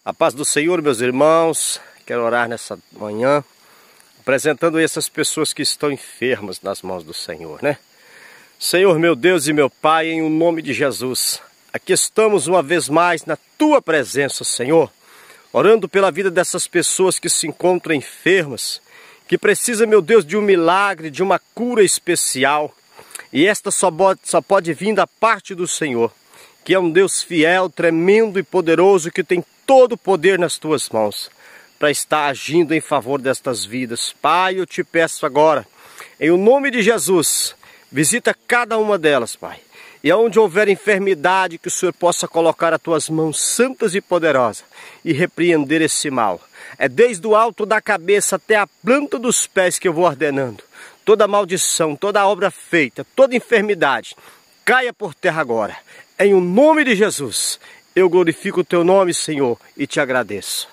A paz do Senhor, meus irmãos. Quero orar nessa manhã, apresentando essas pessoas que estão enfermas nas mãos do Senhor, né? Senhor, meu Deus e meu Pai, em o nome de Jesus, aqui estamos uma vez mais na Tua presença, Senhor, orando pela vida dessas pessoas que se encontram enfermas, que precisam, meu Deus, de um milagre, de uma cura especial. E esta só pode vir da parte do Senhor, que é um Deus fiel, tremendo e poderoso, que tem todo o poder nas Tuas mãos, para estar agindo em favor destas vidas. Pai, eu te peço agora, em o nome de Jesus, visita cada uma delas, Pai. E onde houver enfermidade, que o Senhor possa colocar as Tuas mãos santas e poderosas e repreender esse mal. É desde o alto da cabeça até a planta dos pés que eu vou ordenando. Toda maldição, toda obra feita, toda enfermidade, caia por terra agora. Em o nome de Jesus, eu glorifico o Teu nome, Senhor, e te agradeço.